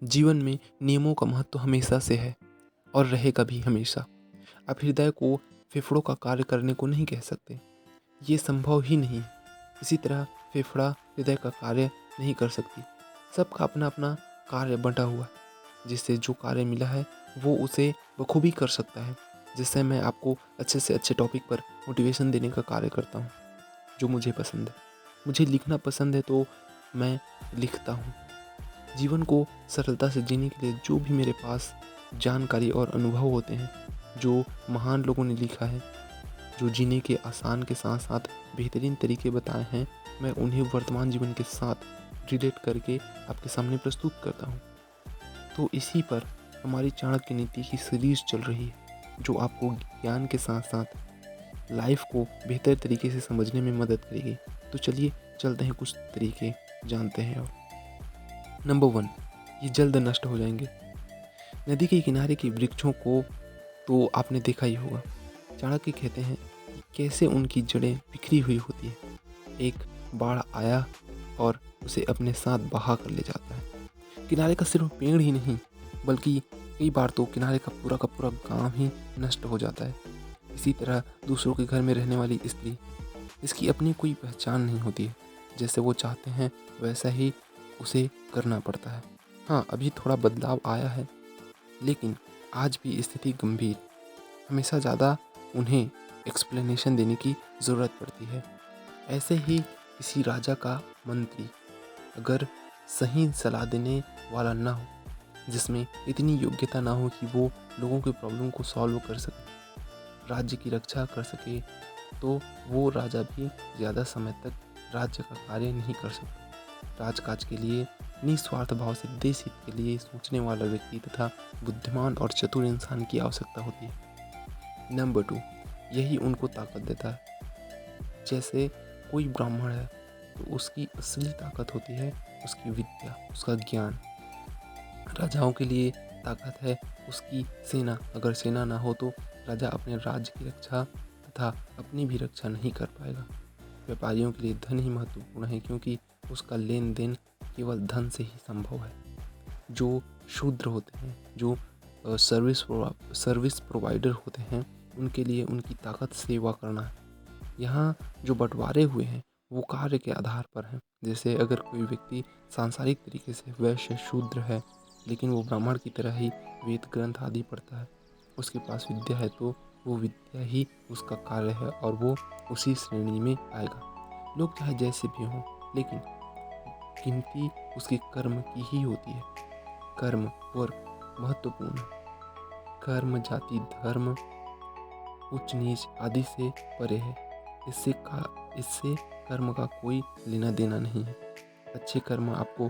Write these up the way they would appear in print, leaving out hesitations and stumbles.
जीवन में नियमों का महत्व हमेशा से है और रहेगा भी हमेशा। आप हृदय को फेफड़ों का कार्य करने को नहीं कह सकते, ये संभव ही नहीं है। इसी तरह फेफड़ा हृदय का कार्य नहीं कर सकती। सबका अपना अपना कार्य बंटा हुआ है, जिससे जो कार्य मिला है वो उसे बखूबी कर सकता है। जिससे मैं आपको अच्छे से अच्छे टॉपिक पर मोटिवेशन देने का कार्य करता हूँ, जो मुझे पसंद है। मुझे लिखना पसंद है तो मैं लिखता हूँ। जीवन को सरलता से जीने के लिए जो भी मेरे पास जानकारी और अनुभव होते हैं, जो महान लोगों ने लिखा है, जो जीने के आसान के साथ साथ बेहतरीन तरीके बताए हैं, मैं उन्हें वर्तमान जीवन के साथ रिलेट करके आपके सामने प्रस्तुत करता हूँ। तो इसी पर हमारी चाणक्य नीति की सीरीज चल रही है, जो आपको ज्ञान के साथ साथ लाइफ को बेहतर तरीके से समझने में मदद करेगी। तो चलिए चलते हैं, कुछ तरीके जानते हैं। और नंबर 1, ये जल्द नष्ट हो जाएंगे। नदी के किनारे के वृक्षों को तो आपने देखा ही होगा। चाणक्य कहते हैं कि कैसे उनकी जड़ें बिखरी हुई होती है। एक बाढ़ आया और उसे अपने साथ बहा कर ले जाता है। किनारे का सिर्फ पेड़ ही नहीं, बल्कि कई बार तो किनारे का पूरा गांव ही नष्ट हो जाता है। इसी तरह दूसरों के घर में रहने वाली स्त्री, इसकी अपनी कोई पहचान नहीं होती है। जैसे वो चाहते हैं वैसा ही उसे करना पड़ता है। हाँ, अभी थोड़ा बदलाव आया है, लेकिन आज भी स्थिति गंभीर। हमेशा ज़्यादा उन्हें एक्सप्लेनेशन देने की ज़रूरत पड़ती है। ऐसे ही किसी राजा का मंत्री अगर सही सलाह देने वाला ना हो, जिसमें इतनी योग्यता ना हो कि वो लोगों के प्रॉब्लम को सॉल्व कर सके, राज्य की रक्षा कर सके, तो वो राजा भी ज़्यादा समय तक राज्य का कार्य नहीं कर सकता। राजकाज के लिए निस्वार्थ भाव से देश हित के लिए सोचने वाला व्यक्ति तथा बुद्धिमान और चतुर इंसान की आवश्यकता होती है। नंबर 2, यही उनको ताकत देता है। जैसे कोई ब्राह्मण है तो उसकी असली ताकत होती है उसकी विद्या, उसका ज्ञान। राजाओं के लिए ताकत है उसकी सेना। अगर सेना ना हो तो राजा अपने राज्य की रक्षा तथा अपनी भी रक्षा नहीं कर पाएगा। व्यापारियों के लिए धन ही महत्वपूर्ण है, क्योंकि उसका लेन देन केवल धन से ही संभव है। जो शूद्र होते हैं, जो सर्विस प्रोवाइडर होते हैं, उनके लिए उनकी ताकत सेवा करना है। यहाँ जो बंटवारे हुए हैं वो कार्य के आधार पर हैं। जैसे अगर कोई व्यक्ति सांसारिक तरीके से वैश्य शूद्र है, लेकिन वो ब्राह्मण की तरह ही वेद ग्रंथ आदि पढ़ता है, उसके पास विद्या है, तो वो विद्या ही उसका कार्य है और वो उसी श्रेणी में आएगा। लोग चाहे जैसे भी हों, लेकिन गिनती उसके कर्म की ही होती है। कर्म वर्ग महत्वपूर्ण है। कर्म जाति धर्म उच्च नीच आदि से परे है। इससे कर्म का कोई लेना देना नहीं है। अच्छे कर्म आपको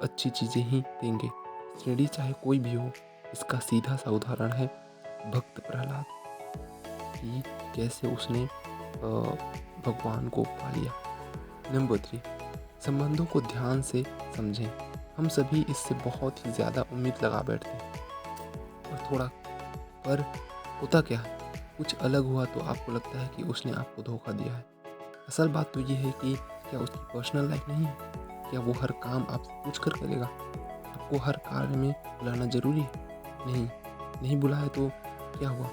अच्छी चीज़ें ही देंगे, श्रेणी चाहे कोई भी हो। इसका सीधा सा उदाहरण है भक्त प्रहलाद कि कैसे उसने भगवान को पा लिया। नंबर 3, संबंधों को ध्यान से समझें। हम सभी इससे बहुत ही ज़्यादा उम्मीद लगा बैठते हैं और थोड़ा, पर होता क्या है, कुछ अलग हुआ तो आपको लगता है कि उसने आपको धोखा दिया है। असल बात तो ये है कि क्या उसकी पर्सनल लाइफ नहीं है? क्या वो हर काम आपसे पूछ कर करेगा? आपको हर कार्य में बुलाना ज़रूरी है? नहीं, नहीं बुलाया तो क्या हुआ?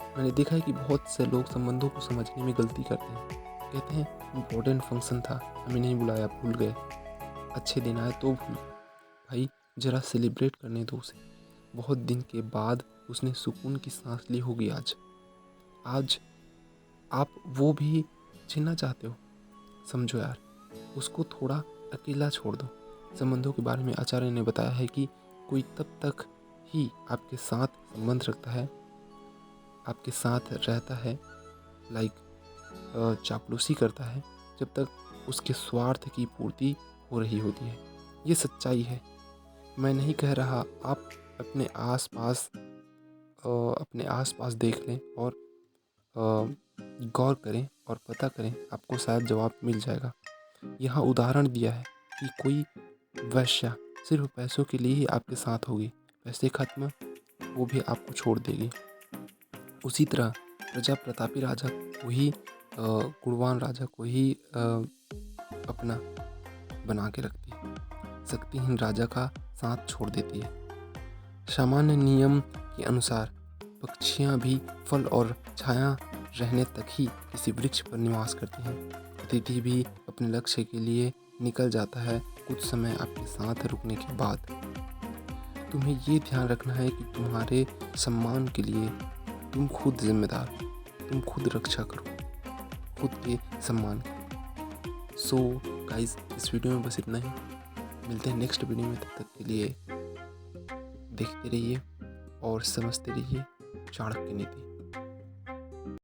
मैंने देखा है कि बहुत से लोग संबंधों को समझने में गलती करते हैं। कहते हैं इम्पोर्टेंट फंक्शन था, हमें नहीं बुलाया, भूल गए। अच्छे दिन आए तो भूल गए। भाई ज़रा सेलिब्रेट करने दो उसे। बहुत दिन के बाद उसने सुकून की सांस ली होगी आज आप वो भी छीनना चाहते हो? समझो यार, उसको थोड़ा अकेला छोड़ दो। संबंधों के बारे में आचार्य ने बताया है कि कोई तब तक ही आपके साथ संबंध रखता है, आपके साथ रहता है, चापलूसी करता है, जब तक उसके स्वार्थ की पूर्ति हो रही होती है। ये सच्चाई है। मैं नहीं कह रहा, आप अपने आसपास देख लें और गौर करें और पता करें, आपको शायद जवाब मिल जाएगा। यहाँ उदाहरण दिया है कि कोई वैश्या सिर्फ पैसों के लिए ही आपके साथ होगी, पैसे खत्म वो भी आपको छोड़ देगी। उसी तरह प्रजा प्रतापी राजा को ही गुणवान राजा को ही अपना बना के रखती है। शक्तिहीन राजा का साथ छोड़ देती है। सामान्य नियम के अनुसार पक्षियाँ भी फल और छाया रहने तक ही किसी वृक्ष पर निवास करती हैं। अतिथि भी अपने लक्ष्य के लिए निकल जाता है कुछ समय आपके साथ रुकने के बाद। तुम्हें ये ध्यान रखना है कि तुम्हारे सम्मान के लिए तुम खुद जिम्मेदार, तुम खुद रक्षा करो खुद के सम्मान की। सो गाइस, इस वीडियो में बस इतना ही। मिलते हैं नेक्स्ट वीडियो में, तब तक के लिए देखते रहिए और समझते रहिए चाणक्य नीति।